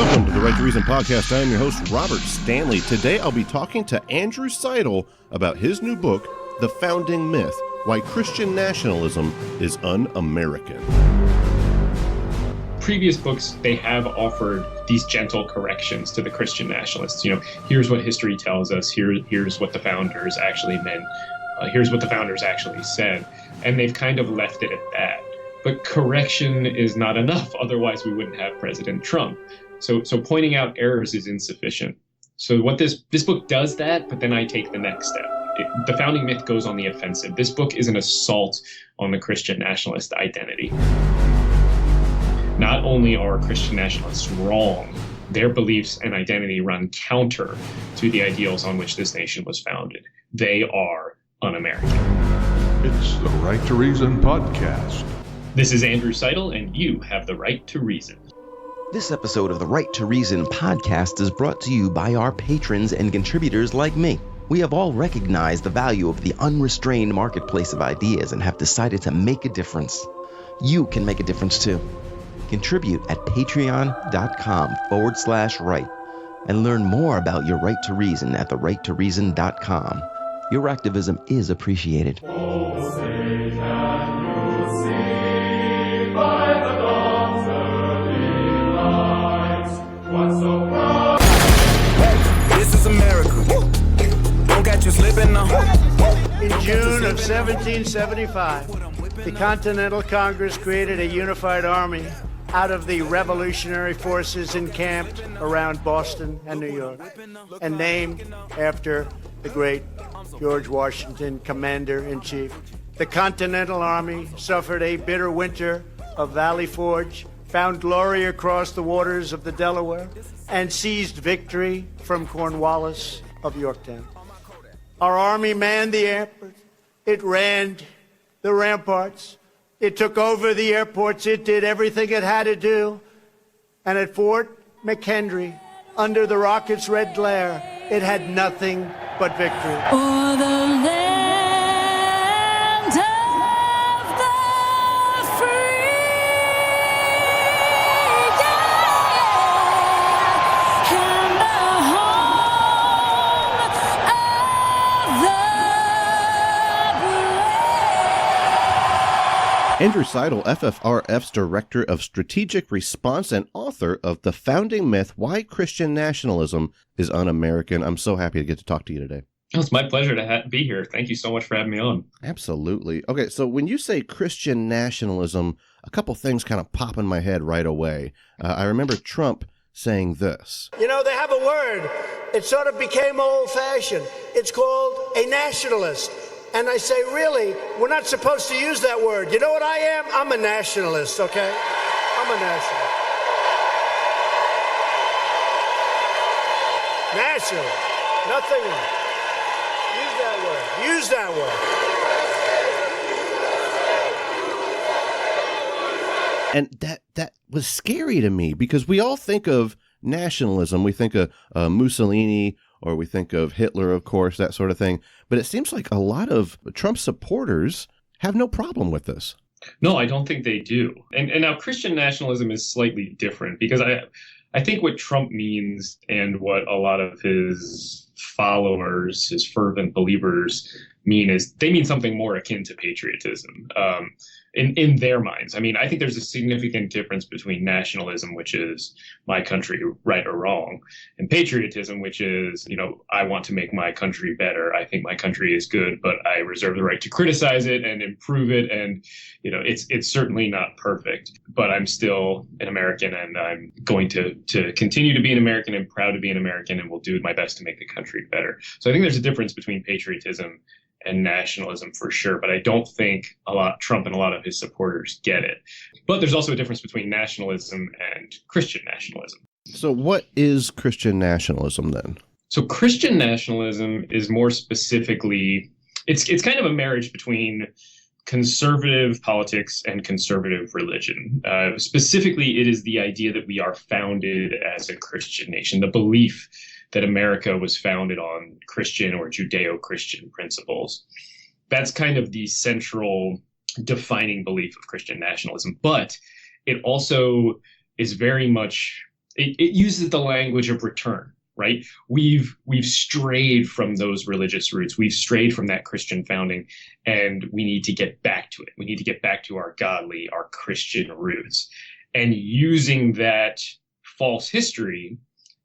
Welcome to the Right to Reason podcast. I am your host, Robert Stanley. Today I'll be talking to Andrew Seidel about his new book, The Founding Myth, Why Christian Nationalism is Un-American. Previous books, they have offered these gentle corrections to the Christian nationalists. You know, here's what history tells us, here's what the founders actually meant, here's what the founders actually said, and they've kind of left it at that. But correction is not enough, otherwise we wouldn't have President Trump. So pointing out errors is insufficient. So what this book does that, but then I take the next step. The founding myth goes on the offensive. This book is an assault on the Christian nationalist identity. Not only are Christian nationalists wrong, their beliefs and identity run counter to the ideals on which this nation was founded. They are un-American. It's the Right to Reason podcast. This is Andrew Seidel, and you have the right to reason. This episode of the Right to Reason podcast is brought to you by our patrons and contributors like me. We have all recognized the value of the unrestrained marketplace of ideas and have decided to make a difference. You can make a difference too. Contribute at patreon.com/right and learn more about your right to reason at therighttoreason.com. Your activism is appreciated. This is America. Don't catch you slipping now. In June of 1775, the Continental Congress created a unified army out of the revolutionary forces encamped around Boston and New York, and named after the great George Washington, Commander-in-Chief. The Continental Army suffered a bitter winter of Valley Forge, found glory across the waters of the Delaware, and seized victory from Cornwallis of Yorktown. Our army manned the airport. It ran the ramparts. It took over the airports. It did everything it had to do. And at Fort McHenry, under the rocket's red glare, it had nothing but victory. For the land of the free, yeah, and the home of the brave. Andrew Seidel, FFRF's Director of Strategic Response and author of The Founding Myth, Why Christian Nationalism is Un-American. I'm so happy to get to talk to you today. It's my pleasure to be here. Thank you so much for having me on. Absolutely. Okay, so when you say Christian nationalism, a couple things kind of pop in my head right away. I remember Trump saying this. You know, they have a word. It sort of became old-fashioned. It's called a nationalist. And I say, really, we're not supposed to use that word. You know what I am? I'm a nationalist, okay? I'm a nationalist. Nationalist. Nothing else. Use that word. Use that word. And that was scary to me because we all think of nationalism. We think of Mussolini, or we think of Hitler, of course, that sort of thing. But it seems like a lot of Trump supporters have no problem with this. No, I don't think they do. And now Christian nationalism is slightly different because I think what Trump means and what a lot of his followers, his fervent believers mean is they mean something more akin to patriotism. In their minds. I mean, I think there's a significant difference between nationalism, which is my country right or wrong, and patriotism, which is, you know, I want to make my country better. I think my country is good, but I reserve the right to criticize it and improve it. And, you know, it's certainly not perfect, but I'm still an American and I'm going to continue to be an American and proud to be an American and will do my best to make the country better. So I think there's a difference between patriotism and nationalism for sure, but I don't think Trump and a lot of his supporters get it. But there's also a difference between nationalism and Christian nationalism. So what is Christian nationalism then? So Christian nationalism is more specifically, it's kind of a marriage between conservative politics and conservative religion. Specifically, it is the idea that we are founded as a Christian nation, the belief that America was founded on Christian or Judeo-Christian principles. That's kind of the central defining belief of Christian nationalism. But it also is very much it uses the language of return, right? We've strayed from those religious roots. We've strayed from that Christian founding, and we need to get back to it. We need to get back to our godly, our Christian roots. And using that false history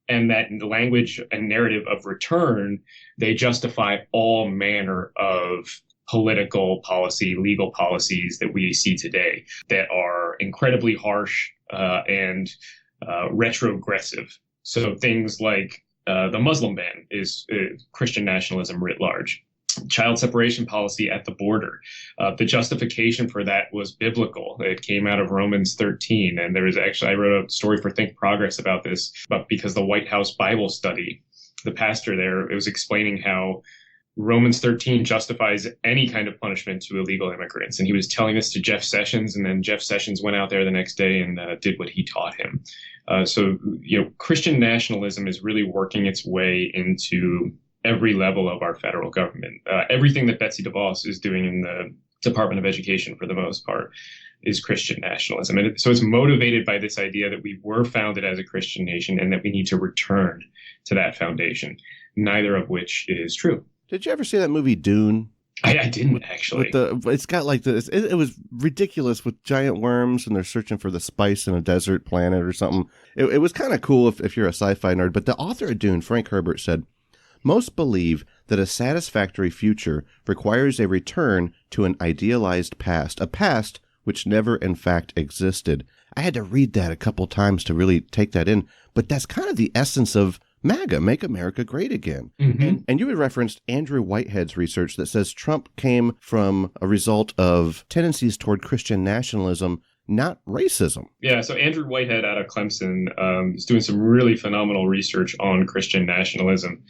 and that language and narrative of return, they justify all manner of political policy, legal policies that we see today that are incredibly harsh and retrogressive. So things like the Muslim ban is Christian nationalism writ large. Child separation policy at the border. The justification for that was biblical. It came out of Romans 13. And there was actually, I wrote a story for Think Progress about this, but because the White House Bible study, the pastor there, it was explaining how Romans 13 justifies any kind of punishment to illegal immigrants. And he was telling this to Jeff Sessions, and then Jeff Sessions went out there the next day and did what he taught him. So, Christian nationalism is really working its way into every level of our federal government. Everything that Betsy DeVos is doing in the Department of Education, for the most part, is Christian nationalism. And so it's motivated by this idea that we were founded as a Christian nation and that we need to return to that foundation, neither of which is true. Did you ever see that movie Dune? I didn't, actually. It's got like this. It was ridiculous with giant worms, and they're searching for the spice in a desert planet or something. It was kind of cool if you're a sci-fi nerd. But the author of Dune, Frank Herbert, said, most believe that a satisfactory future requires a return to an idealized past, a past which never in fact existed. I had to read that a couple times to really take that in, but that's kind of the essence of MAGA, Make America Great Again. Mm-hmm. And you had referenced Andrew Whitehead's research that says Trump came from a result of tendencies toward Christian nationalism, not racism. Yeah, so Andrew Whitehead out of Clemson is doing some really phenomenal research on Christian nationalism.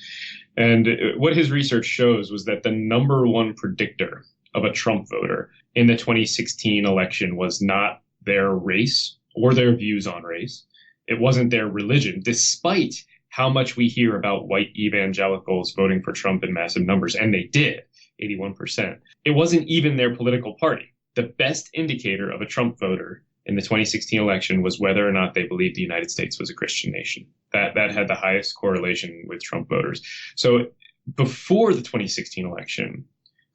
And what his research shows was that the number one predictor of a Trump voter in the 2016 election was not their race or their views on race. It wasn't their religion, despite how much we hear about white evangelicals voting for Trump in massive numbers. And they did, 81%. It wasn't even their political party. The best indicator of a Trump voter in the 2016 election was whether or not they believed the United States was a Christian nation. That had the highest correlation with Trump voters. So before the 2016 election,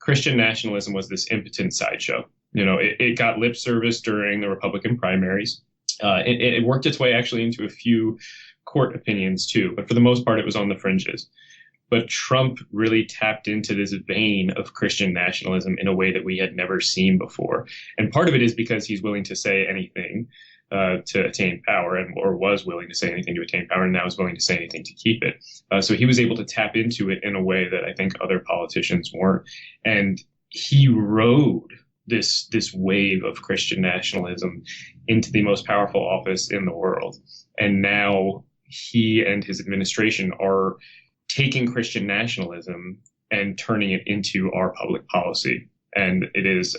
Christian nationalism was this impotent sideshow. It got lip service during the Republican primaries. It worked its way actually into a few court opinions too, but for the most part, it was on the fringes. But Trump really tapped into this vein of Christian nationalism in a way that we had never seen before. And part of it is because he's willing to say anything to attain power, or was willing to say anything to attain power, and now is willing to say anything to keep it. So he was able to tap into it in a way that I think other politicians weren't. And he rode this wave of Christian nationalism into the most powerful office in the world. And now he and his administration are taking Christian nationalism and turning it into our public policy. And it is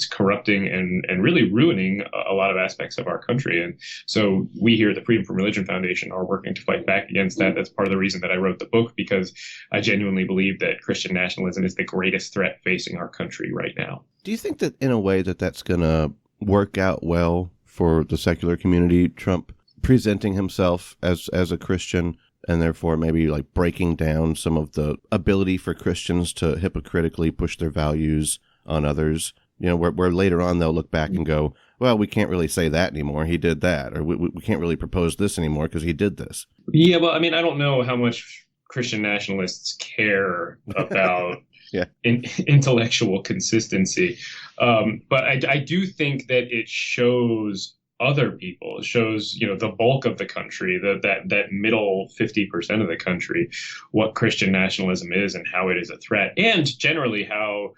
corrupting and really ruining a lot of aspects of our country. And so we here at the Freedom from Religion Foundation are working to fight back against that. That's part of the reason that I wrote the book, because I genuinely believe that Christian nationalism is the greatest threat facing our country right now. Do you think that in a way that's going to work out well for the secular community, Trump presenting himself as a Christian, and therefore maybe like breaking down some of the ability for Christians to hypocritically push their values on others? Where later on they'll look back and go, well, we can't really say that anymore. He did that. Or we can't really propose this anymore because he did this. Yeah, well, I mean, I don't know how much Christian nationalists care about yeah. Intellectual consistency. But I do think that it shows other people, it shows, the bulk of the country, that middle 50% of the country, what Christian nationalism is and how it is a threat, and generally how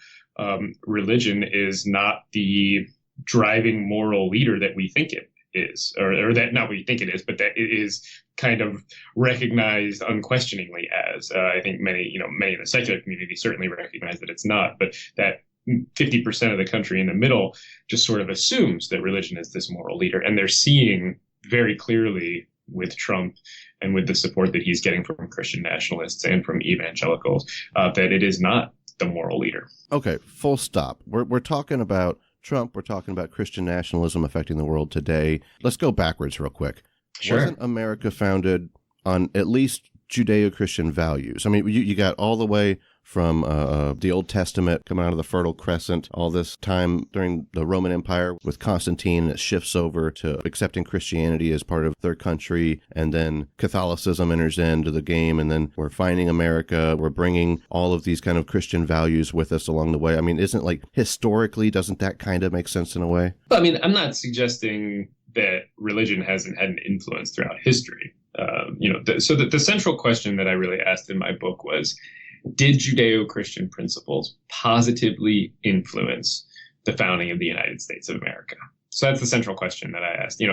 religion is not the driving moral leader that we think it is, or that not we think it is, but that it is kind of recognized unquestioningly as. I think many in the secular community certainly recognize that it's not, but that 50% of the country in the middle just sort of assumes that religion is this moral leader. And they're seeing very clearly with Trump and with the support that he's getting from Christian nationalists and from evangelicals, that it is not the moral leader. Okay, full stop. We're talking about Trump. We're talking about Christian nationalism affecting the world today. Let's go backwards real quick. Sure. wasn't America founded on at least Judeo-Christian values? I mean, you got all the way from the Old Testament coming out of the Fertile Crescent, all this time during the Roman Empire with Constantine, and it shifts over to accepting Christianity as part of their country, and then Catholicism enters into the game, and then we're finding America, we're bringing all of these kind of Christian values with us along the way. I mean, isn't like historically, doesn't that kind of make sense in a way? I mean, I'm not suggesting that religion hasn't had an influence throughout history. So the central question that I really asked in my book was, did Judeo-Christian principles positively influence the founding of the United States of America? So that's the central question that I asked.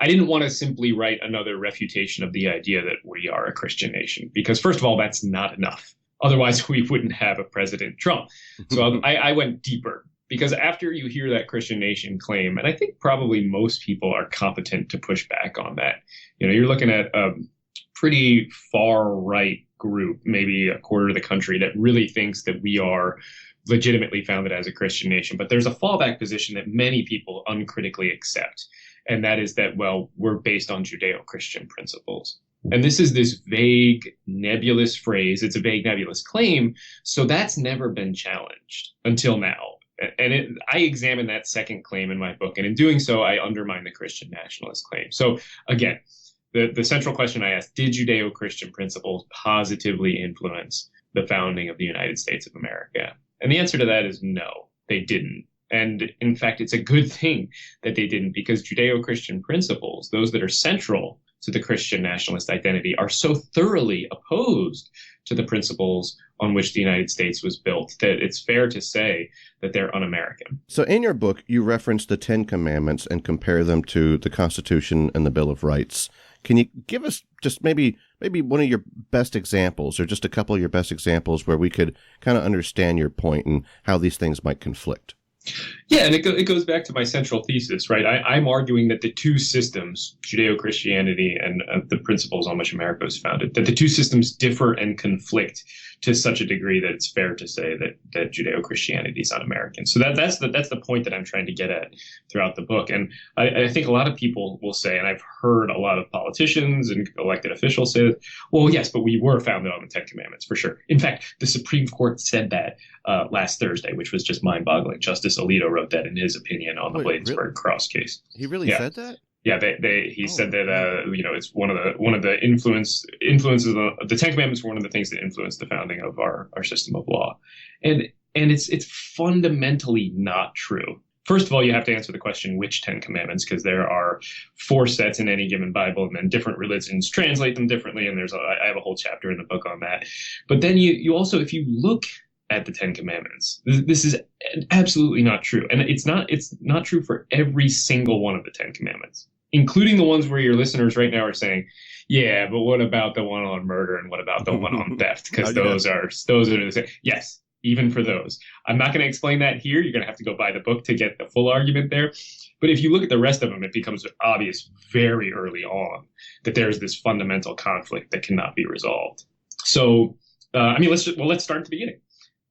I didn't want to simply write another refutation of the idea that we are a Christian nation, because first of all, that's not enough. Otherwise, we wouldn't have a President Trump. So I went deeper, because after you hear that Christian nation claim, and I think probably most people are competent to push back on that, you're looking at a pretty far right group, maybe a quarter of the country, that really thinks that we are legitimately founded as a Christian nation. But there's a fallback position that many people uncritically accept. And that is that, well, we're based on Judeo-Christian principles. And this is this vague, nebulous phrase. It's a vague, nebulous claim. So that's never been challenged until now. And I examine that second claim in my book. And in doing so, I undermine the Christian nationalist claim. So again, the central question I asked, did Judeo-Christian principles positively influence the founding of the United States of America? And the answer to that is no, they didn't. And in fact, it's a good thing that they didn't, because Judeo-Christian principles, those that are central to the Christian nationalist identity, are so thoroughly opposed to the principles on which the United States was built that it's fair to say that they're un-American. So in your book, you reference the Ten Commandments and compare them to the Constitution and the Bill of Rights. Can you give us just maybe one of your best examples, or just a couple of your best examples where we could kind of understand your point and how these things might conflict? Yeah, and it goes back to my central thesis, right? I'm arguing that the two systems, Judeo-Christianity and the principles on which America was founded, that the two systems differ and conflict to such a degree that it's fair to say that Judeo-Christianity is un-American. So that's the point that I'm trying to get at throughout the book. And I think a lot of people will say, and I've heard a lot of politicians and elected officials say, well, yes, but we were founded on the Ten Commandments, for sure. In fact, the Supreme Court said that last Thursday, which was just mind-boggling. Justice Alito wrote that in his opinion on the Bladensburg Cross case. He really said that? Yeah, he said that it's one of the influences of the Ten Commandments were one of the things that influenced the founding of our system of law, and it's fundamentally not true. First of all, you have to answer the question, which Ten Commandments, because there are 4 sets in any given Bible, and then different religions translate them differently, and I have a whole chapter in the book on that. But then you also, if you look at the Ten Commandments, this is absolutely not true, and it's not true for every single one of the Ten Commandments, including the ones where your listeners right now are saying, yeah, but what about the one on murder, and what about the one on theft? Because those are the same. Yes, even for those. I'm not going to explain that here. You're going to have to go buy the book to get the full argument there. But if you look at the rest of them, it becomes obvious very early on that there's this fundamental conflict that cannot be resolved. So, let's start at the beginning.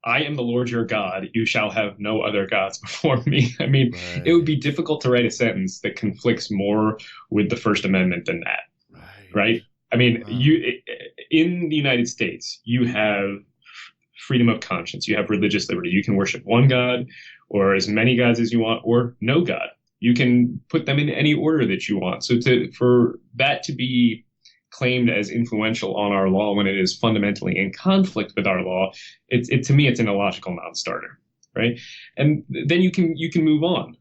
I am the Lord your God. You shall have no other gods before me. Right. It would be difficult to write a sentence that conflicts more with the First Amendment than that. Right? In the United States, you have freedom of conscience. You have religious liberty. You can worship one God or as many gods as you want, or no God. You can put them in any order that you want. So for that to be claimed as influential on our law when it is fundamentally in conflict with our law, to me, it's an illogical non-starter, right? And then you can move on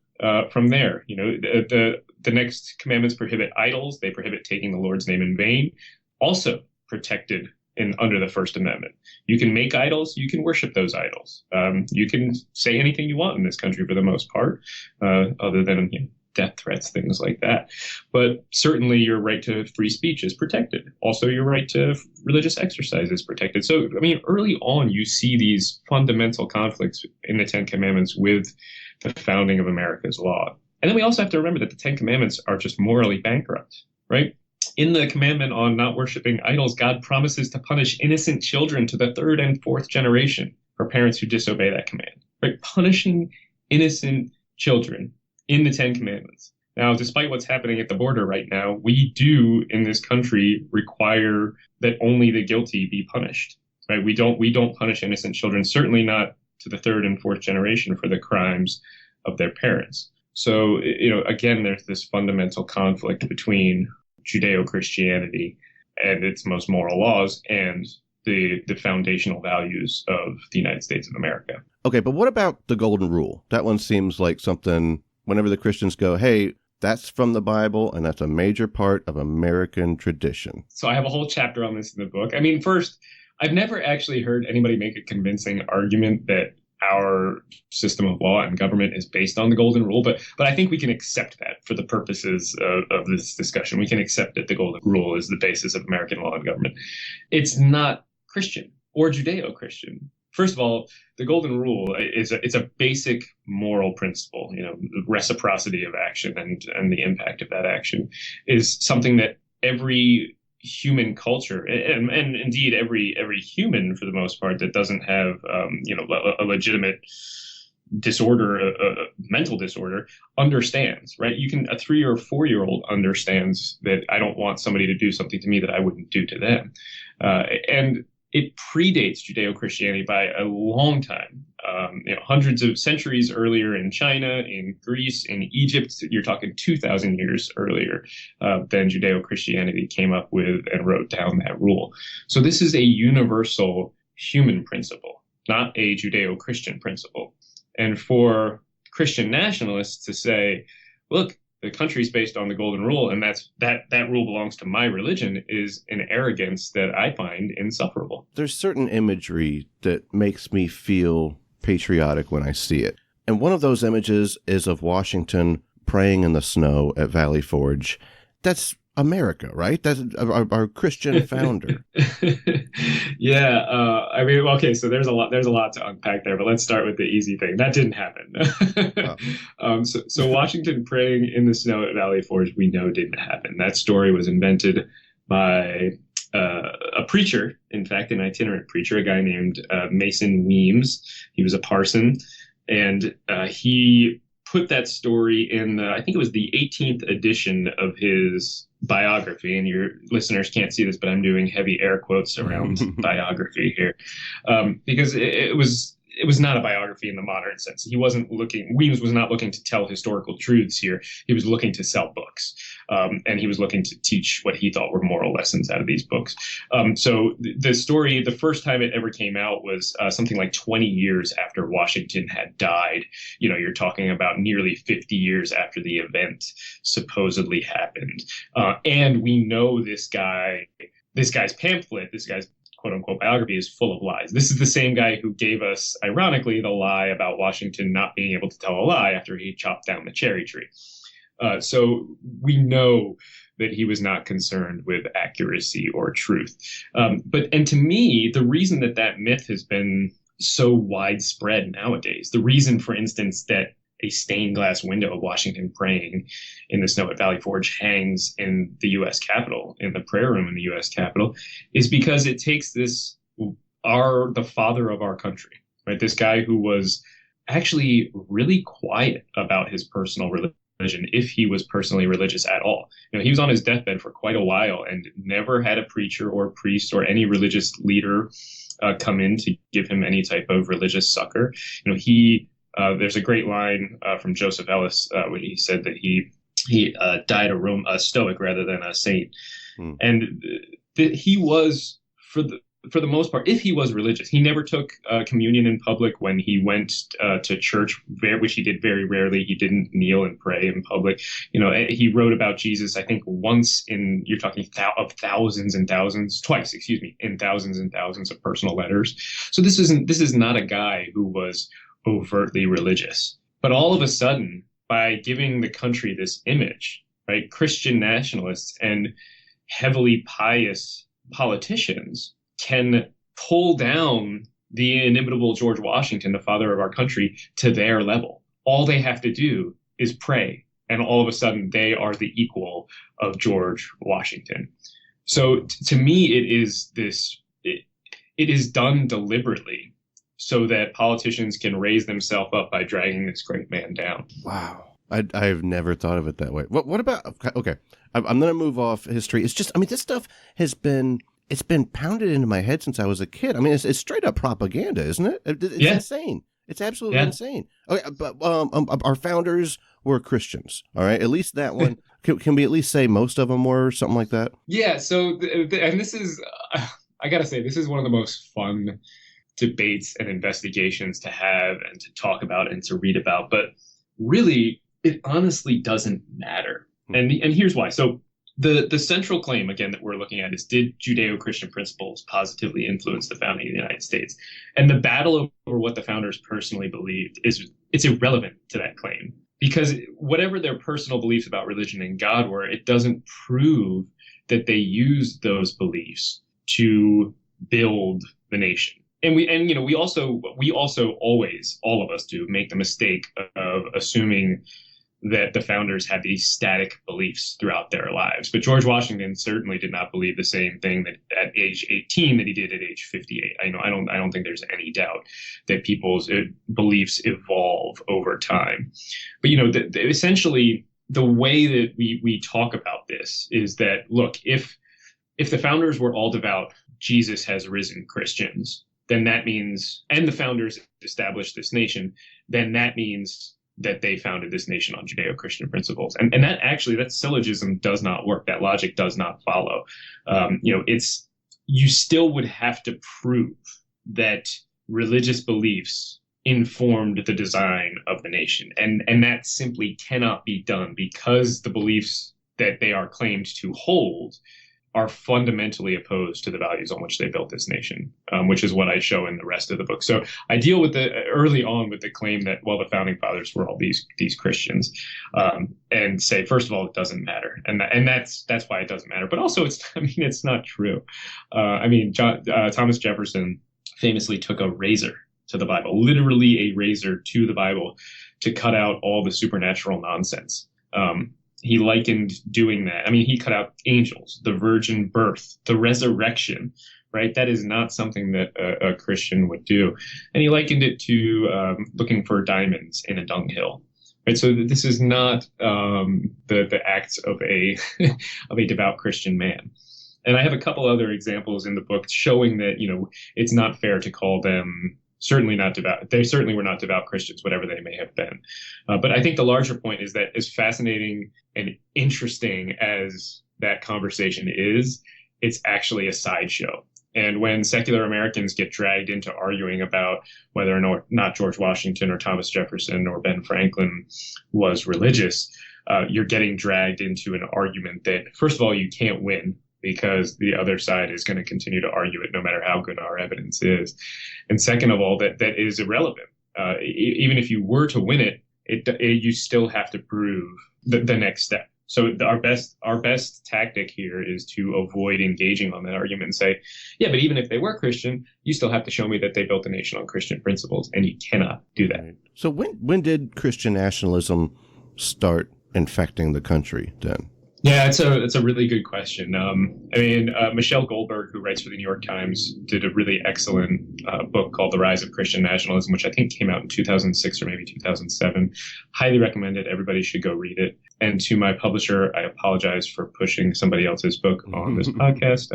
from there. The next commandments prohibit idols. They prohibit taking the Lord's name in vain, also protected under the First Amendment. You can make idols. You can worship those idols. You can say anything you want in this country for the most part, other than death threats, things like that. But certainly your right to free speech is protected. Also, your right to religious exercise is protected. So, early on, you see these fundamental conflicts in the Ten Commandments with the founding of America's law. And then we also have to remember that the Ten Commandments are just morally bankrupt, right? In the commandment on not worshiping idols, God promises to punish innocent children to the 3rd and 4th generation for parents who disobey that command, right? Punishing innocent children in the Ten Commandments. Now, despite what's happening at the border right now, we do in this country require that only the guilty be punished. Right? We don't punish innocent children, certainly not to the third and fourth generation for the crimes of their parents. So, again, there's this fundamental conflict between Judeo-Christianity and its most moral laws and the foundational values of the United States of America. Okay, but what about the Golden Rule? That one seems like something, whenever the Christians go, hey, that's from the Bible, and that's a major part of American tradition. So I have a whole chapter on this in the book. I mean, first, I've never actually heard anybody make a convincing argument that our system of law and government is based on the Golden Rule, but I think we can accept that for the purposes of this discussion. We can accept that the Golden Rule is the basis of American law and government. It's not Christian or Judeo-Christian. First of all, the Golden Rule it's a basic moral principle. Reciprocity of action and the impact of that action is something that every human culture and indeed every human, for the most part, that doesn't have a legitimate disorder, a mental disorder, understands. Right? A 3 or 4 year old understands that I don't want somebody to do something to me that I wouldn't do to them, and it predates Judeo-Christianity by a long time. Hundreds of centuries earlier in China, in Greece, in Egypt, you're talking 2,000 years earlier than Judeo-Christianity came up with and wrote down that rule. So this is a universal human principle, not a Judeo-Christian principle. And for Christian nationalists to say, look, the country's based on the Golden Rule, and that rule belongs to my religion, is an arrogance that I find insufferable. There's certain imagery that makes me feel patriotic when I see it. And one of those images is of Washington praying in the snow at Valley Forge. That's America, right? That's our Christian founder. Yeah. Okay, so there's a lot to unpack there, but let's start with the easy thing. That didn't happen. Oh. So Washington praying in the snow at Valley Forge, we know didn't happen. That story was invented by a preacher, in fact, an itinerant preacher, a guy named Mason Weems. He was a parson, and he put that story in I think it was the 18th edition of his biography, and your listeners can't see this, but I'm doing heavy air quotes around biography here, because it was not a biography in the modern sense. Weems was not looking to tell historical truths here. He was looking to sell books, and he was looking to teach what he thought were moral lessons out of these books. So the story, the first time it ever came out was something like 20 years after Washington had died. You're talking about nearly 50 years after the event supposedly happened. And we know this guy's pamphlet, this guy's quote unquote biography, is full of lies. This is the same guy who gave us, ironically, the lie about Washington not being able to tell a lie after he chopped down the cherry tree. So we know that he was not concerned with accuracy or truth. And to me, the reason that myth has been so widespread nowadays, the reason, for instance, that a stained glass window of Washington praying in the snow at Valley Forge hangs in the U.S. Capitol, in the prayer room in the U.S. Capitol, is because it takes the father of our country, right? This guy who was actually really quiet about his personal religion, if he was personally religious at all. He was on his deathbed for quite a while and never had a preacher or priest or any religious leader come in to give him any type of religious succor. There's a great line from Joseph Ellis when he said that he died a stoic rather than a saint, and that he was, for the most part, if he was religious, he never took communion in public. When he went to church, which he did very rarely, he didn't kneel and pray in public. He wrote about Jesus, I think, once you're talking of thousands and thousands, twice, in thousands and thousands of personal letters. So this is not a guy who was overtly religious. But all of a sudden, by giving the country this image, right, Christian nationalists and heavily pious politicians can pull down the inimitable George Washington, the father of our country, to their level. All they have to do is pray, and all of a sudden they are the equal of George Washington. So to me, it is done deliberately, so that politicians can raise themselves up by dragging this great man down. Wow. I have never thought of it that way. What about, okay, I'm going to move off history. It's just, I mean, this stuff it's been pounded into my head since I was a kid. I mean, it's straight up propaganda, isn't it? It's insane. It's absolutely insane. Okay, but our founders were Christians, all right? At least that one. Can we at least say most of them were, something like that? Yeah, so, and this is, I got to say, this is one of the most fun debates and investigations to have and to talk about and to read about. But really, it honestly doesn't matter. And here's why. So the central claim, again, that we're looking at is, did Judeo-Christian principles positively influence the founding of the United States? And the battle over what the founders personally believed it's irrelevant to that claim. Because whatever their personal beliefs about religion and God were, it doesn't prove that they used those beliefs to build the nation. And we also always, all of us do, make the mistake of assuming that the founders had these static beliefs throughout their lives. But George Washington certainly did not believe the same thing that at age 18 that he did at age 58. I don't think there's any doubt that people's beliefs evolve over time. But essentially the way that we talk about this is that, look, if the founders were all devout, Jesus has risen Christians, then that means, and the founders established this nation, then that means that they founded this nation on Judeo-Christian principles. And that syllogism does not work. That logic does not follow. You still would have to prove that religious beliefs informed the design of the nation. And that simply cannot be done, because the beliefs that they are claimed to hold are fundamentally opposed to the values on which they built this nation, which is what I show in the rest of the book. So I deal with early on with the claim that, well, the founding fathers were all these Christians, and say, first of all, it doesn't matter, and that's why it doesn't matter. But also, it's not true. Thomas Jefferson famously took a razor to the Bible, literally a razor to the Bible, to cut out all the supernatural nonsense. He likened doing that. I mean, he cut out angels, the virgin birth, the resurrection, right? That is not something that a Christian would do. And he likened it to looking for diamonds in a dunghill, right? So this is not the acts of a of a devout Christian man. And I have a couple other examples in the book showing that, it's not fair to call them certainly not devout. They certainly were not devout Christians, whatever they may have been. But I think the larger point is that, as fascinating and interesting as that conversation is, it's actually a sideshow. And when secular Americans get dragged into arguing about whether or not George Washington or Thomas Jefferson or Ben Franklin was religious, you're getting dragged into an argument that, first of all, you can't win, because the other side is going to continue to argue it no matter how good our evidence is. And second of all, that is irrelevant. Even if you were to win it, you still have to prove the next step. So our best tactic here is to avoid engaging on that argument and say, yeah, but even if they were Christian, you still have to show me that they built a nation on Christian principles, and you cannot do that. So when did Christian nationalism start infecting the country then? Yeah, it's a really good question. Michelle Goldberg, who writes for the New York Times, did a really excellent book called The Rise of Christian Nationalism, which I think came out in 2006 or maybe 2007. Highly recommend it. Everybody should go read it. And to my publisher, I apologize for pushing somebody else's book on this podcast.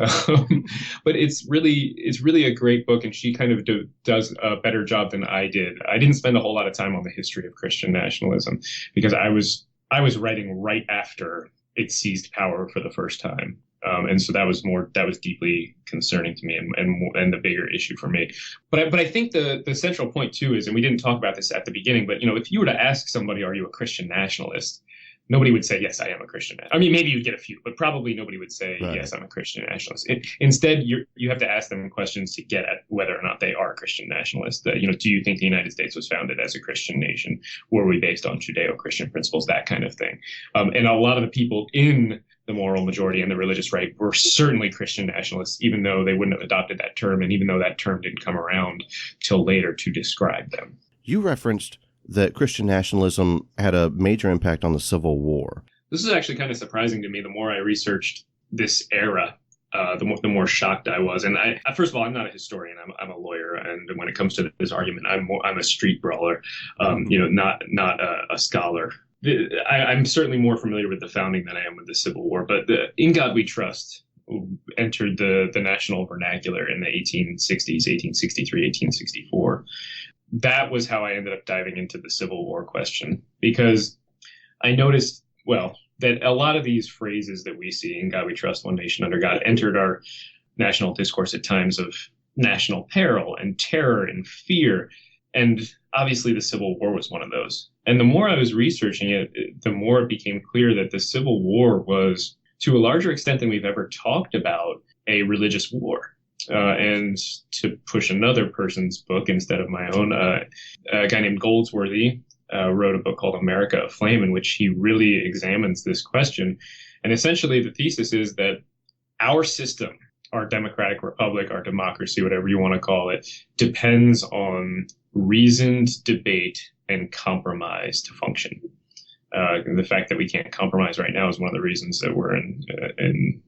But it's really a great book, and she kind of does a better job than I did. I didn't spend a whole lot of time on the history of Christian nationalism, because I was writing right after it seized power for the first time. And so that was deeply concerning to me and the bigger issue for me. But I think the central point too is, and we didn't talk about this at the beginning, but if you were to ask somebody, are you a Christian nationalist? Nobody would say, yes, I am a Christian. I mean, maybe you'd get a few, but probably nobody would say, right, yes, I'm a Christian nationalist. Instead, you have to ask them questions to get at whether or not they are a Christian nationalist. Do you think the United States was founded as a Christian nation? Were we based on Judeo-Christian principles? That kind of thing. And a lot of the people in the moral majority and the religious right were certainly Christian nationalists, even though they wouldn't have adopted that term, and even though that term didn't come around till later to describe them. You referenced that Christian nationalism had a major impact on the Civil War. This is actually kind of surprising to me. The more I researched this era, the more shocked I was. And first of all, I'm not a historian. I'm a lawyer, and when it comes to this argument, I'm a street brawler. Not a scholar. I'm certainly more familiar with the founding than I am with the Civil War, but In God We Trust entered the national vernacular in the 1860s, 1863, 1864. That was how I ended up diving into the Civil War question, because I noticed, well, that a lot of these phrases that we see, In God We Trust, One Nation Under God, entered our national discourse at times of national peril and terror and fear. And obviously the Civil War was one of those. And the more I was researching it, the more it became clear that the Civil War was, to a larger extent than we've ever talked about, a religious war. And to push another person's book instead of my own, a guy named Goldsworthy wrote a book called America Aflame, in which he really examines this question. And essentially the thesis is that our system, our democratic republic, our democracy, whatever you want to call it, depends on reasoned debate and compromise to function. The fact that we can't compromise right now is one of the reasons that we're in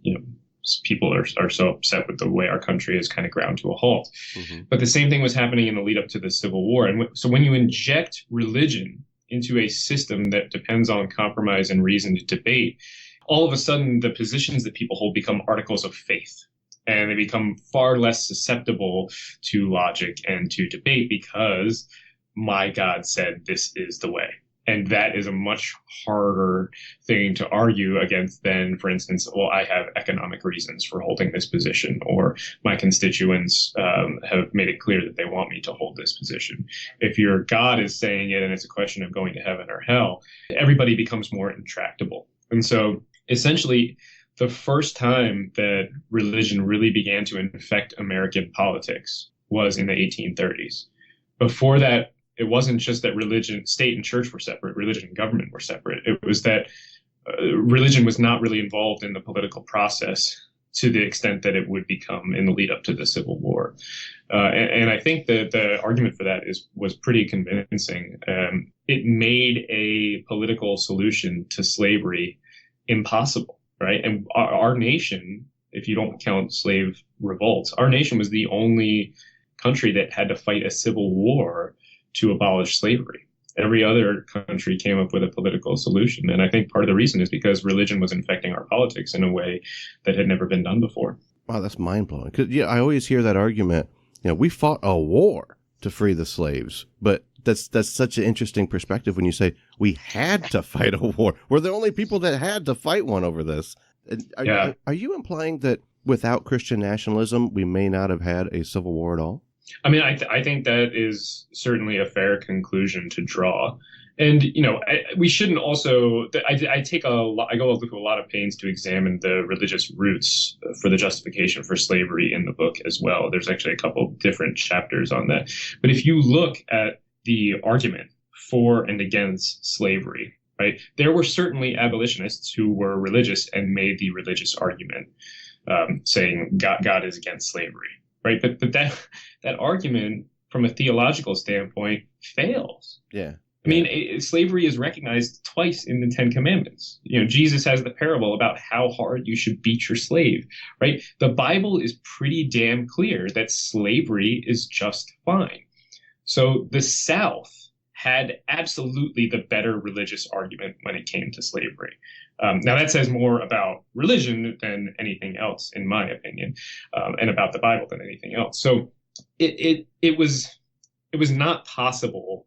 people are so upset with the way our country is kind of ground to a halt. Mm-hmm. But the same thing was happening in the lead up to the Civil War. And so when you inject religion into a system that depends on compromise and reasoned debate, all of a sudden the positions that people hold become articles of faith. And they become far less susceptible to logic and to debate, because my God said this is the way. And that is a much harder thing to argue against than, for instance, well, I have economic reasons for holding this position, or my constituents have made it clear that they want me to hold this position. If your God is saying it and it's a question of going to heaven or hell, everybody becomes more intractable. And so essentially, the first time that religion really began to infect American politics was in the 1830s. Before that, it wasn't just that religion, state and church were separate, religion and government were separate. It was that religion was not really involved in the political process to the extent that it would become in the lead up to the Civil War. And I think that the argument for that was pretty convincing. It made a political solution to slavery impossible, right? And our nation, if you don't count slave revolts, our nation was the only country that had to fight a civil war to abolish slavery. Every other country came up with a political solution. And I think part of the reason is because religion was infecting our politics in a way that had never been done before. Wow, that's mind-blowing. 'Cause, I always hear that argument, we fought a war to free the slaves. But that's such an interesting perspective when you say we had to fight a war. We're the only people that had to fight one over this. Are you implying that without Christian nationalism, we may not have had a civil war at all? I mean, I think that is certainly a fair conclusion to draw. And, we shouldn't also, I go through a lot of pains to examine the religious roots for the justification for slavery in the book as well. There's actually a couple different chapters on that. But if you look at the argument for and against slavery, right, there were certainly abolitionists who were religious and made the religious argument, saying God is against slavery. Right. But that argument from a theological standpoint fails. Yeah. I mean, slavery is recognized twice in the Ten Commandments. Jesus has the parable about how hard you should beat your slave. Right. The Bible is pretty damn clear that slavery is just fine. So the South had absolutely the better religious argument when it came to slavery. Now that says more about religion than anything else, in my opinion, and about the Bible than anything else. So it was not possible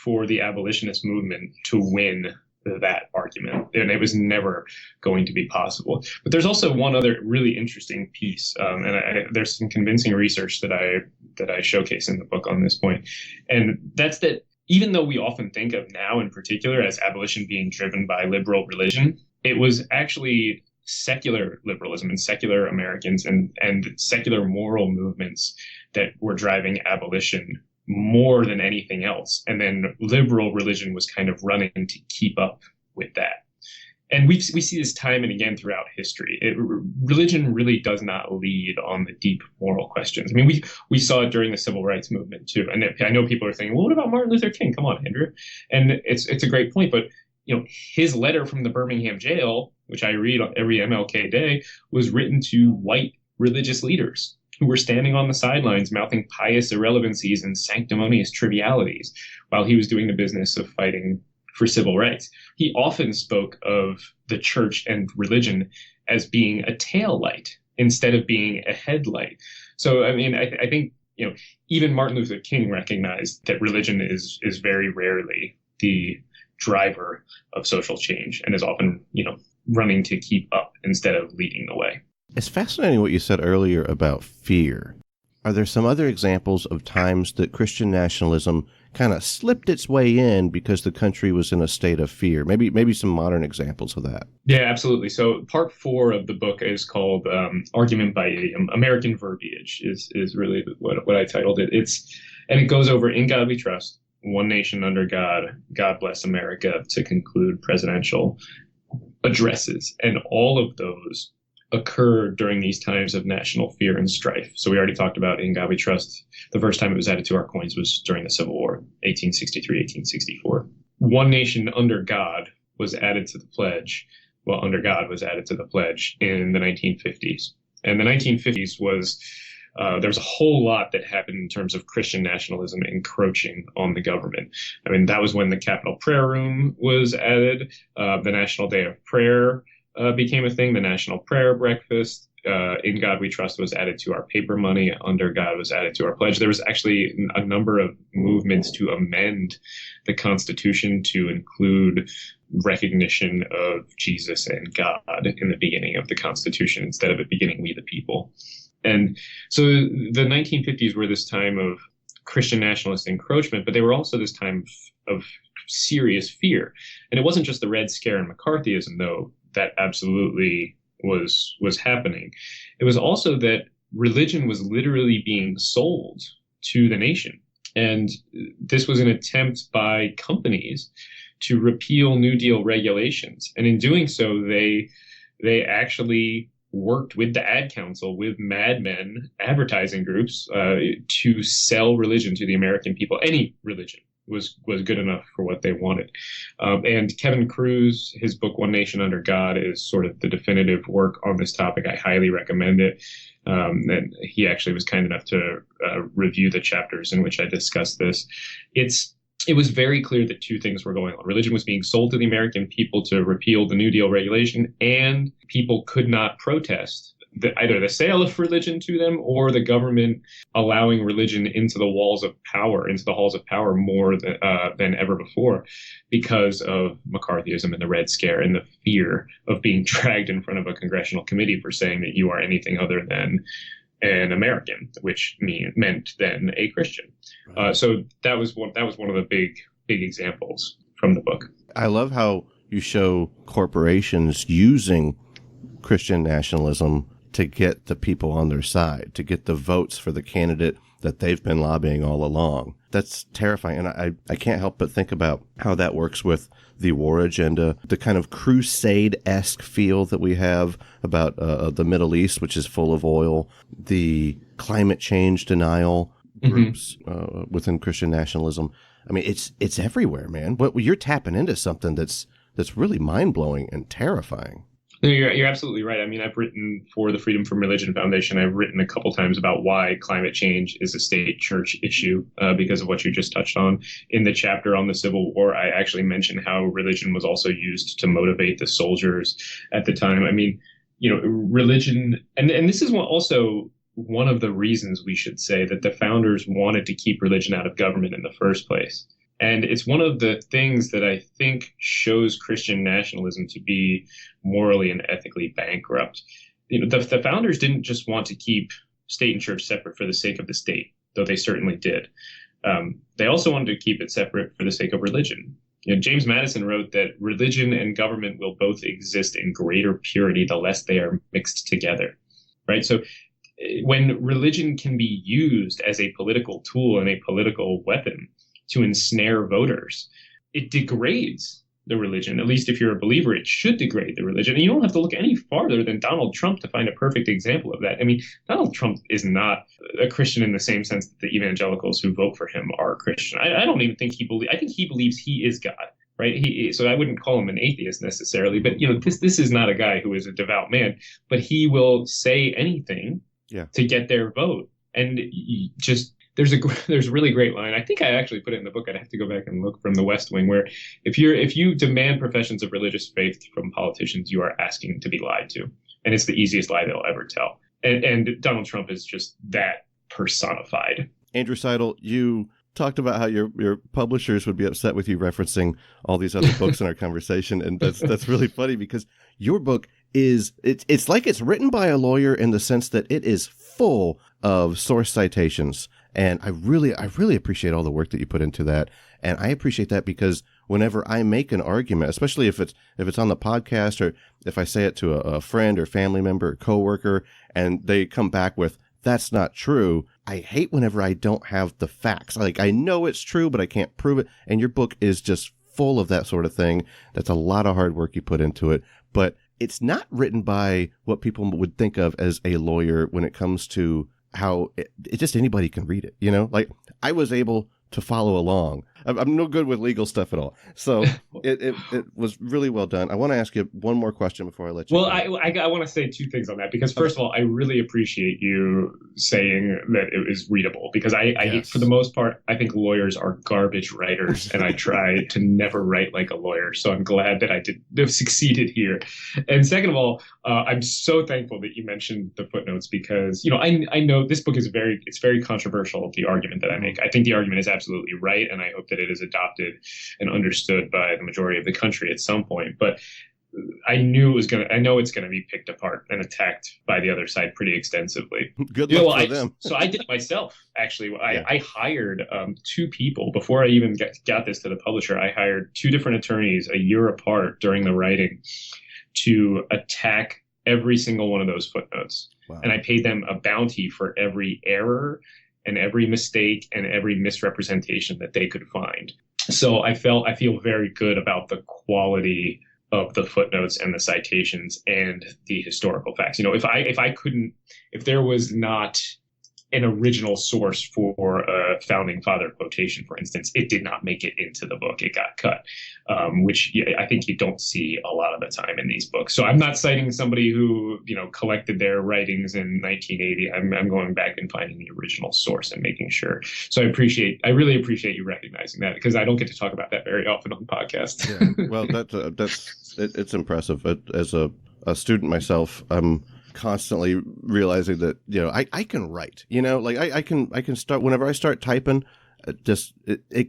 for the abolitionist movement to win that argument, and it was never going to be possible. But there's also one other really interesting piece, and there's some convincing research that I showcase in the book on this point, and that's that even though we often think of now in particular as abolition being driven by liberal religion, it was actually secular liberalism and secular Americans and secular moral movements that were driving abolition more than anything else. And then liberal religion was kind of running to keep up with that. And we see this time and again throughout history. Religion really does not lead on the deep moral questions. I mean, we saw it during the civil rights movement too. And I know people are thinking, well, what about Martin Luther King? Come on, Andrew. And it's a great point. But his letter from the Birmingham jail, which I read on every MLK day, was written to white religious leaders who were standing on the sidelines mouthing pious irrelevancies and sanctimonious trivialities while he was doing the business of fighting for civil rights. He often spoke of the church and religion as being a tail light instead of being a headlight. So, I mean, I think, even Martin Luther King recognized that religion is very rarely the driver of social change and is often, running to keep up instead of leading the way. It's fascinating what you said earlier about fear. Are there some other examples of times that Christian nationalism kind of slipped its way in because the country was in a state of fear? Maybe some modern examples of that. Yeah, absolutely. So part 4 of the book is called Argument by Idiom. American Verbiage is really what I titled it. And it goes over In God We Trust, One Nation Under God, God Bless America, to conclude presidential addresses. And all of those occurred during these times of national fear and strife. So we already talked about In God We Trust. The first time it was added to our coins was during the Civil War, 1863, 1864. One Nation Under God was added to the pledge. Well, Under God was added to the pledge in the 1950s. And the 1950s was, there was a whole lot that happened in terms of Christian nationalism encroaching on the government. I mean, that was when the Capitol Prayer Room was added, the National Day of Prayer became a thing. The National Prayer Breakfast, In God We Trust was added to our paper money. Under God was added to our pledge. There was actually a number of movements to amend the Constitution to include recognition of Jesus and God in the beginning of the Constitution instead of it beginning we the people. And so the 1950s were this time of Christian nationalist encroachment, but they were also this time of serious fear. And it wasn't just the Red Scare and McCarthyism, though. That absolutely was happening. It was also that religion was literally being sold to the nation. And this was an attempt by companies to repeal New Deal regulations. And in doing so, they actually worked with the Ad Council, with Mad Men advertising groups, to sell religion to the American people. Any religion was good enough for what they wanted. And Kevin Cruz, his book, One Nation Under God, is sort of the definitive work on this topic. I highly recommend it. And he actually was kind enough to review the chapters in which I discussed this. It was very clear that two things were going on. Religion was being sold to the American people to repeal the New Deal regulation, and people could not protest either the sale of religion to them or the government allowing religion into the walls of power, into the halls of power more than ever before because of McCarthyism and the Red Scare and the fear of being dragged in front of a congressional committee for saying that you are anything other than an American, which meant then a Christian. So that was one of the big examples from the book. I love how you show corporations using Christian nationalism to get the people on their side, to get the votes for the candidate that they've been lobbying all along. That's terrifying. And I can't help but think about how that works with the war agenda, the kind of crusade-esque feel that we have about the Middle East, which is full of oil, the climate change denial groups within Christian nationalism. I mean, it's everywhere, man. You're tapping into something that's really mind-blowing and terrifying. No, you're absolutely right. I mean, I've written for the Freedom from Religion Foundation. I've written a couple times about why climate change is a state-church issue because of what you just touched on. In the chapter on the Civil War, I actually mentioned how religion was also used to motivate the soldiers at the time. I mean, religion, and this is also one of the reasons we should say that the founders wanted to keep religion out of government in the first place. And it's one of the things that I think shows Christian nationalism to be morally and ethically bankrupt. The founders didn't just want to keep state and church separate for the sake of the state, though they certainly did. They also wanted to keep it separate for the sake of religion. James Madison wrote that religion and government will both exist in greater purity the less they are mixed together. Right? So when religion can be used as a political tool and a political weapon to ensnare voters, it degrades the religion. At least if you're a believer, it should degrade the religion. And you don't have to look any farther than Donald Trump to find a perfect example of that. I mean, Donald Trump is not a Christian in the same sense that the evangelicals who vote for him are Christian. I don't even think I think he believes he is God, right? So I wouldn't call him an atheist necessarily, but this is not a guy who is a devout man, but he will say anything to get their vote. And just there's a really great line. I think I actually put it in the book. I'd have to go back and look, from The West Wing, where if you demand professions of religious faith from politicians, you are asking to be lied to, and it's the easiest lie they'll ever tell. And Donald Trump is just that personified. Andrew Seidel, you talked about how your publishers would be upset with you referencing all these other books in our conversation, and that's really funny because your book it's like it's written by a lawyer in the sense that it is full of source citations, and I really appreciate all the work that you put into that, and I appreciate that because whenever I make an argument, especially if it's on the podcast or if I say it to a friend or family member or coworker, and they come back with that's not true, I hate whenever I don't have the facts. Like, I know it's true, but I can't prove it. And your book is just full of that sort of thing. That's a lot of hard work you put into it. But it's not written by what people would think of as a lawyer when it comes to how it just anybody can read it. You know, like I was able to follow along. I'm no good with legal stuff at all. So it was really well done. I want to ask you one more question before I let you Well, go. I want to say two things on that, because first of all, I really appreciate you saying that it is readable, because I for the most part, I think lawyers are garbage writers, and I try to never write like a lawyer. So I'm glad that I did have succeeded here. And second of all, I'm so thankful that you mentioned the footnotes, because, you know, I know this book is very controversial, the argument that I make. I think the argument is absolutely right, and I hope that it is adopted and understood by the majority of the country at some point. But I know it's going to be picked apart and attacked by the other side pretty extensively. Good luck for them. So I did it myself, actually. I hired two people before I even got this to the publisher. I hired two different attorneys a year apart during the writing to attack every single one of those footnotes. Wow. And I paid them a bounty for every error and every mistake and every misrepresentation that they could find. So I feel very good about the quality of the footnotes and the citations and the historical facts. You know, if there was not an original source for a founding father quotation, for instance, it did not make it into the book. It got cut, which I think you don't see a lot of the time in these books. So I'm not citing somebody who, you know, collected their writings in 1980. I'm going back and finding the original source and making sure. So I really appreciate you recognizing that, because I don't get to talk about that very often on podcasts. Yeah. Well, it's impressive. As a student myself, I'm constantly realizing that, you know, I can write, you know, like I can start whenever I start typing, it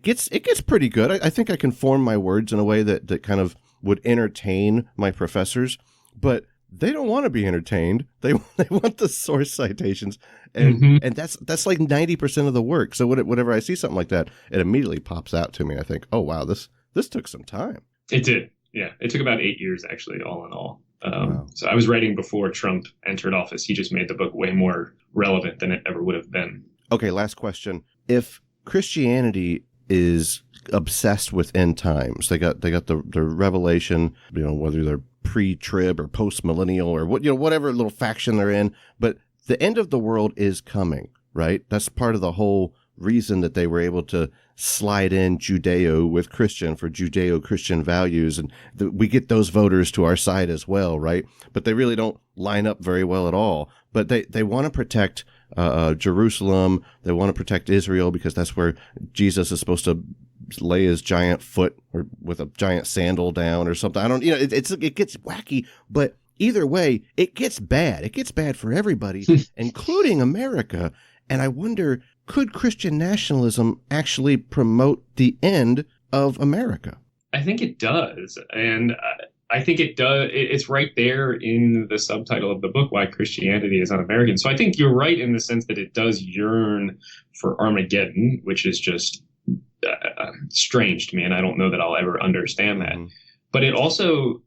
gets pretty good. I think I can form my words in a way that kind of would entertain my professors, but they don't want to be entertained. They want the source citations, and that's like 90% of the work. So whenever I see something like that, it immediately pops out to me. I think, oh wow, this took some time. It did. Yeah, it took about 8 years, actually, all in all. Wow. So I was writing before Trump entered office. He just made the book way more relevant than it ever would have been. Okay, last question. If Christianity is obsessed with end times, they got the revelation, you know, whether they're pre-trib or post-millennial or whatever little faction they're in, but the end of the world is coming, right? That's part of the whole reason that they were able to slide in Judeo with Christian for Judeo-Christian values, and we get those voters to our side as well, right? But they really don't line up very well at all. But they want to protect Jerusalem. They want to protect Israel because that's where Jesus is supposed to lay his giant foot or with a giant sandal down or something. I don't, you know, it gets wacky, but either way, it gets bad. It gets bad for everybody, including America. And I wonder, could Christian nationalism actually promote the end of America? I think it does. And I think it does. It's right there in the subtitle of the book, Why Christianity is Un-American. So I think you're right in the sense that it does yearn for Armageddon, which is just strange to me. And I don't know that I'll ever understand that. But it also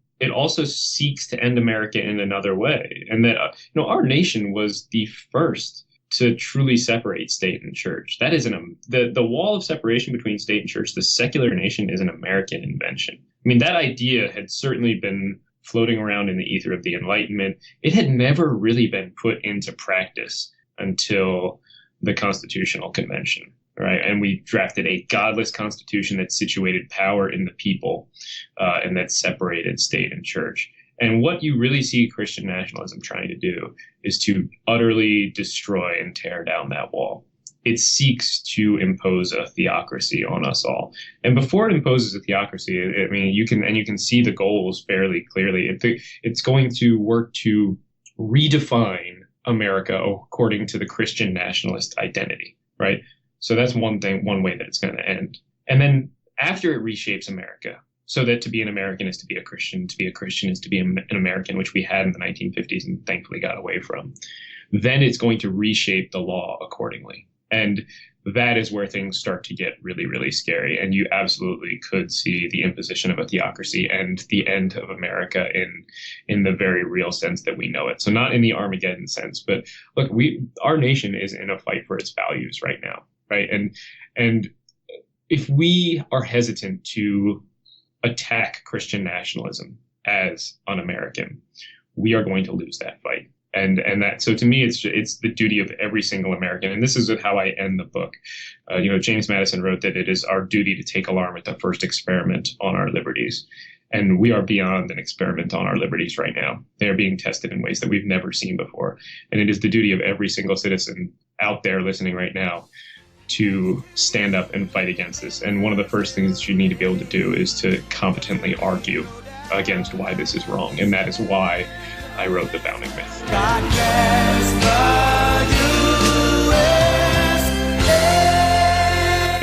seeks to end America in another way. And that, our nation was the first to truly separate state and church. That is the wall of separation between state and church, the secular nation, is an American invention. I mean, that idea had certainly been floating around in the ether of the Enlightenment. It had never really been put into practice until the Constitutional Convention, right? And we drafted a godless constitution that situated power in the people and that separated state and church. And what you really see Christian nationalism trying to do is to utterly destroy and tear down that wall. it seeks to impose a theocracy on us all. And before it imposes a theocracy, I mean, you can see the goals fairly clearly. It's going to work to redefine America according to the Christian nationalist identity, right? So that's one way that it's going to end. And then after it reshapes America, so that to be an American is to be a Christian is to be an American, which we had in the 1950s and thankfully got away from, then it's going to reshape the law accordingly. And that is where things start to get really, really scary. And you absolutely could see the imposition of a theocracy and the end of America in the very real sense that we know it. So not in the Armageddon sense, but look, our nation is in a fight for its values right now, right? And if we are hesitant to attack Christian nationalism as un-American, we are going to lose that fight. And that, so to me, it's the duty of every single American. And this is how I end the book. James Madison wrote that it is our duty to take alarm at the first experiment on our liberties. And we are beyond an experiment on our liberties right now. They are being tested in ways that we've never seen before. And it is the duty of every single citizen out there listening right now to stand up and fight against this. And one of the first things that you need to be able to do is to competently argue against why this is wrong. And that is why I wrote The Founding Myth. God bless the USA.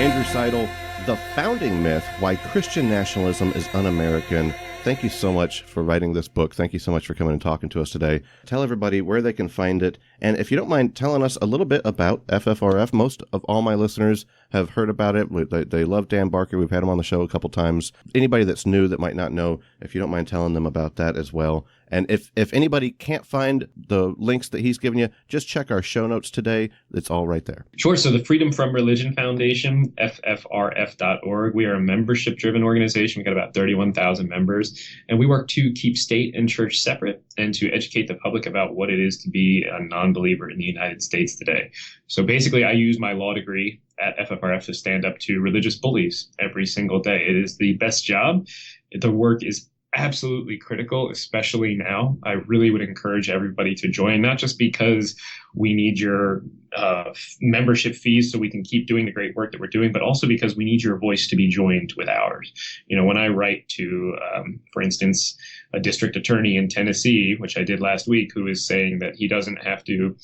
Andrew Seidel, The Founding Myth, Why Christian Nationalism is Un-American. Thank you so much for writing this book. Thank you so much for coming and talking to us today. Tell everybody where they can find it. And if you don't mind telling us a little bit about FFRF, most of all my listeners have heard about it. They love Dan Barker. We've had him on the show a couple times. Anybody that's new that might not know, if you don't mind telling them about that as well. And if anybody can't find the links that he's given you, just check our show notes today. It's all right there. Sure. So the Freedom from Religion Foundation, ffrf.org. We are a membership-driven organization. We've got about 31,000 members. And we work to keep state and church separate and to educate the public about what it is to be a non-believer in the United States today. So basically, I use my law degree at FFRF to stand up to religious bullies every single day. It is the best job. The work is absolutely critical, especially now. I really would encourage everybody to join, not just because we need your membership fees so we can keep doing the great work that we're doing, but also because we need your voice to be joined with ours. When I write to, for instance, a district attorney in Tennessee, which I did last week, who is saying that he doesn't have to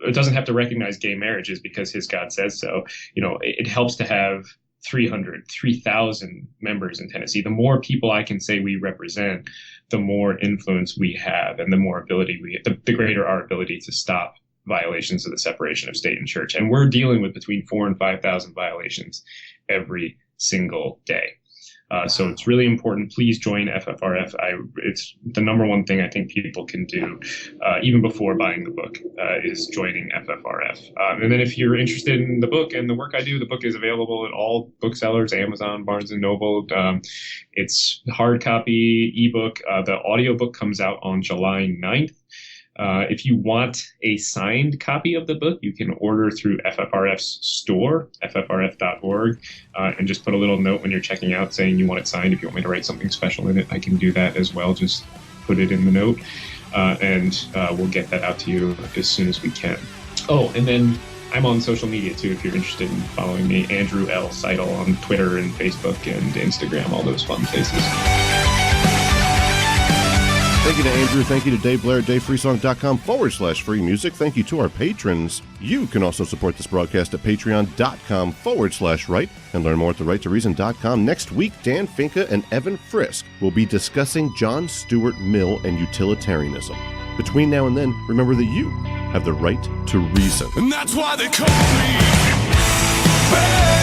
it doesn't have to recognize gay marriages because his God says so. It helps to have 3,000 members in Tennessee. The more people I can say we represent, the more influence we have and the more ability the greater our ability to stop violations of the separation of state and church. And we're dealing with between 4,000 and 5,000 violations every single day. So it's really important. Please join FFRF. It's the number one thing I think people can do, even before buying the book, is joining FFRF. And then if you're interested in the book and the work I do, the book is available at all booksellers, Amazon, Barnes & Noble. It's hard copy, ebook. The audiobook comes out on July 9th. If you want a signed copy of the book, you can order through FFRF's store, ffrf.org, and just put a little note when you're checking out saying you want it signed. If you want me to write something special in it, I can do that as well. Just put it in the note, and we'll get that out to you as soon as we can. Oh, and then I'm on social media too if you're interested in following me, Andrew L. Seidel on Twitter and Facebook and Instagram, all those fun places. Thank you to Andrew. Thank you to Dave Blair at davefreesong.com/free music. Thank you to our patrons. You can also support this broadcast at patreon.com/right and learn more at therighttoreason.com. Next week, Dan Finca and Evan Frisk will be discussing John Stuart Mill and utilitarianism. Between now and then, remember that you have the right to reason. And that's why they call me. Hey!